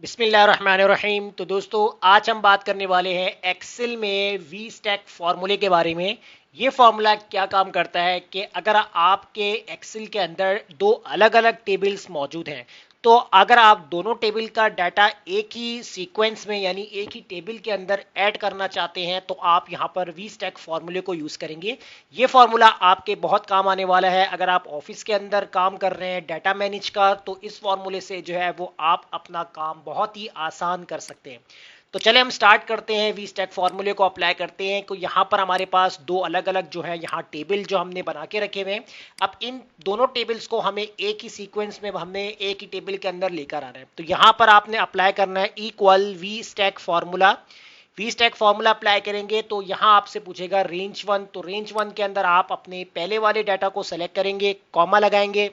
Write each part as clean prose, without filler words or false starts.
बिस्मिल्लाहिर्रहमानिर्रहीम। तो दोस्तों, आज हम बात करने वाले हैं एक्सेल में वी स्टैक फार्मूले के बारे में। ये फार्मूला क्या काम करता है कि अगर आपके एक्सेल के अंदर दो अलग अलग टेबल्स मौजूद हैं, तो अगर आप दोनों टेबल का डाटा एक ही सीक्वेंस में यानी एक ही टेबल के अंदर ऐड करना चाहते हैं, तो आप यहाँ पर वी स्टैक फार्मूले को यूज़ करेंगे। ये फार्मूला आपके बहुत काम आने वाला है। अगर आप ऑफिस के अंदर काम कर रहे हैं डाटा मैनेज का, तो इस फार्मूले से जो है वो आप अपना काम बहुत ही आसान कर सकते हैं। तो चले हम स्टार्ट करते हैं, वी स्टैक फार्मूले को अप्लाई करते हैं। तो यहाँ पर हमारे पास दो अलग अलग जो है यहाँ टेबल जो हमने बना के रखे हुए हैं। अब इन दोनों टेबल्स को हमें एक ही सीक्वेंस में हमने एक ही टेबल के अंदर लेकर आना है। तो यहाँ पर आपने अप्लाई करना है equal V stack formula. V stack formula apply करेंगे तो यहाँ आपसे पूछेगा रेंज वन। तो रेंज वन के अंदर आप अपने पहले वाले डाटा को सेलेक्ट करेंगे, कॉमा लगाएंगे।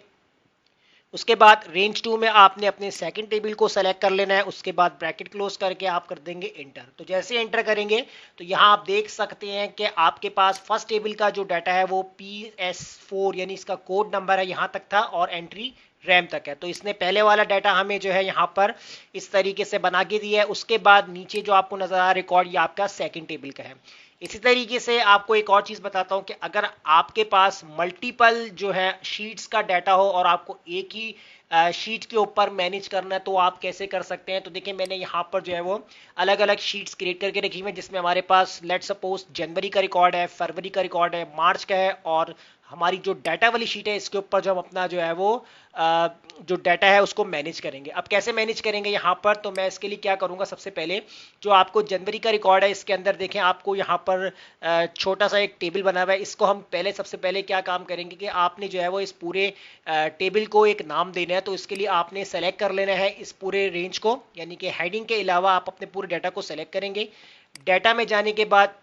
उसके बाद रेंज टू में आपने अपने सेकंड टेबल को सेलेक्ट कर लेना है। उसके बाद ब्रैकेट क्लोज करके आप कर देंगे इंटर। तो जैसे एंटर करेंगे तो यहाँ आप देख सकते हैं कि आपके पास फर्स्ट टेबल का जो डाटा है वो PS4 यानी इसका कोड नंबर है यहाँ तक था और एंट्री रैम तक है। तो इसने पहले वाला डाटा हमें जो है यहाँ पर इस तरीके से बना के दिया है। उसके बाद नीचे जो आपको नजर आ रहा है रिकॉर्ड, ये आपका सेकंड टेबल का है। इसी तरीके से आपको एक और चीज बताता हूं कि अगर आपके पास मल्टीपल जो है शीट्स का डाटा हो और आपको एक ही शीट के ऊपर मैनेज करना है, तो आप कैसे कर सकते हैं। तो देखिए, मैंने यहाँ पर जो है वो अलग अलग शीट्स क्रिएट करके रखी हुई है, जिसमें हमारे पास लेट सपोज जनवरी का रिकॉर्ड है, फरवरी का रिकॉर्ड है, मार्च का है, और हमारी जो डाटा वाली शीट है इसके ऊपर जो हम अपना जो है वो जो डाटा है उसको मैनेज करेंगे। अब कैसे मैनेज करेंगे यहाँ पर, तो मैं इसके लिए क्या करूँगा, सबसे पहले जो आपको जनवरी का रिकॉर्ड है इसके अंदर देखें आपको यहाँ पर छोटा सा एक टेबल बना हुआ है। इसको हम पहले सबसे पहले क्या काम करेंगे कि आपने जो है वो इस पूरे टेबल को एक नाम देना है। तो इसके लिए आपने सेलेक्ट कर लेना है इस पूरे रेंज को, यानी कि हेडिंग के अलावा आप अपने पूरे डाटा को सेलेक्ट करेंगे। डाटा में जाने के बाद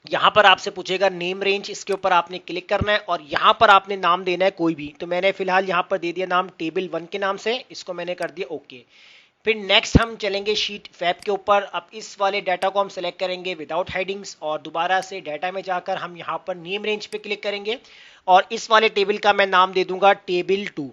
यहां पर आपसे पूछेगा नेम रेंज, इसके ऊपर आपने क्लिक करना है और यहां पर आपने नाम देना है कोई भी। तो मैंने फिलहाल यहां पर दे दिया नाम टेबल वन के नाम से, इसको मैंने कर दिया ओके। फिर नेक्स्ट हम चलेंगे शीट फैब के ऊपर। अब इस वाले डाटा को हम सेलेक्ट करेंगे विदाउट हेडिंग्स और दोबारा से डाटा में जाकर हम यहां पर नेम रेंज पे क्लिक करेंगे और इस वाले टेबल का मैं नाम दे दूंगा टेबल टू।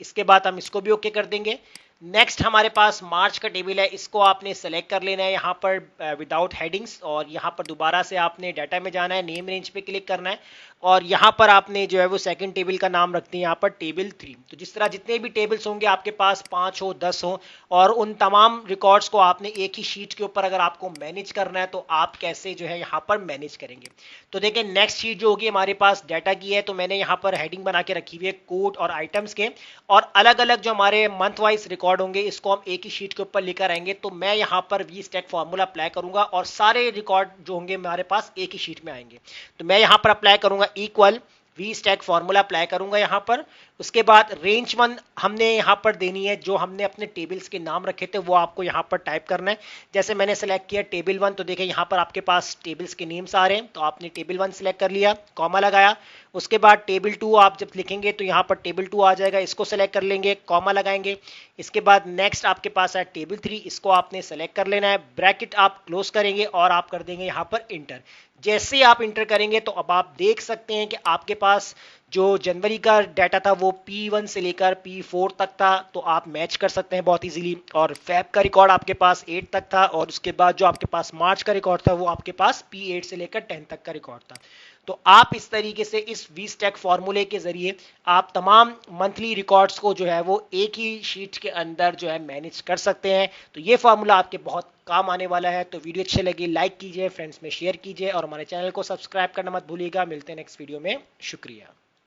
इसके बाद हम इसको भी ओके कर देंगे। नेक्स्ट हमारे पास मार्च का टेबल है, इसको आपने सेलेक्ट कर लेना है यहाँ पर विदाउट हेडिंग्स और यहाँ पर दोबारा से आपने डाटा में जाना है, नेम रेंज पे क्लिक करना है और यहाँ पर आपने जो है वो सेकंड टेबल का नाम रखते हैं यहाँ पर टेबल थ्री। तो जिस तरह जितने भी टेबल्स होंगे आपके पास 5 हो 10 हो और उन तमाम रिकॉर्ड्स को आपने एक ही शीट के ऊपर अगर आपको मैनेज करना है, तो आप कैसे जो है यहाँ पर मैनेज करेंगे। तो देखिए, नेक्स्ट शीट जो होगी हमारे पास डाटा की है, तो मैंने यहाँ पर हेडिंग बना के रखी हुई है कोड और आइटम्स के, और अलग अलग जो हमारे मंथ वाइज रिकॉर्ड होंगे इसको हम एक ही शीट के ऊपर लेकर आएंगे। तो मैं यहाँ पर वी स्टैक फॉर्मूला अप्लाई करूंगा और सारे रिकॉर्ड जो होंगे हमारे पास एक ही शीट में आएंगे। तो मैं यहाँ पर अप्लाई करूंगा equal V stack formula apply करूंगा यहाँ पर। उसके बाद रेंज वन हमने यहाँ पर देनी है, जो हमने अपने टेबल्स के नाम रखे थे वो आपको यहाँ पर टाइप करना है। जैसे मैंने सेलेक्ट किया टेबल वन, तो देखिए यहाँ पर आपके पास टेबल्स के नेम्स आ रहे हैं। तो आपने टेबल वन सेलेक्ट कर लिया, कॉमा लगाया। उसके बाद टेबल टू आप जब लिखेंगे तो यहाँ पर टेबल टू आ जाएगा, इसको सेलेक्ट कर लेंगे, कॉमा लगाएंगे। इसके बाद नेक्स्ट आपके पास है टेबल थ्री, इसको आपने सेलेक्ट कर लेना है, ब्रैकेट आप क्लोज करेंगे और आप कर देंगे यहाँ पर इंटर। जैसे ही आप इंटर करेंगे तो अब आप देख सकते हैं कि आपके पास जो जनवरी का डाटा था वो P1 से लेकर P4 तक था, तो आप मैच कर सकते हैं बहुत इजीली। और फैब का रिकॉर्ड आपके पास 8 तक था और उसके बाद जो आपके पास मार्च का रिकॉर्ड था वो आपके पास P8 से लेकर 10 तक का रिकॉर्ड था। तो आप इस तरीके से इस वी स्टैक फॉर्मूले के जरिए आप तमाम मंथली रिकॉर्ड्स को जो है वो एक ही शीट के अंदर जो है मैनेज कर सकते हैं। तो ये फार्मूला आपके बहुत काम आने वाला है। तो वीडियो अच्छी लगी लाइक कीजिए, फ्रेंड्स में शेयर कीजिए और हमारे चैनल को सब्सक्राइब करना मत भूलिएगा। मिलते हैं नेक्स्ट वीडियो में, शुक्रिया।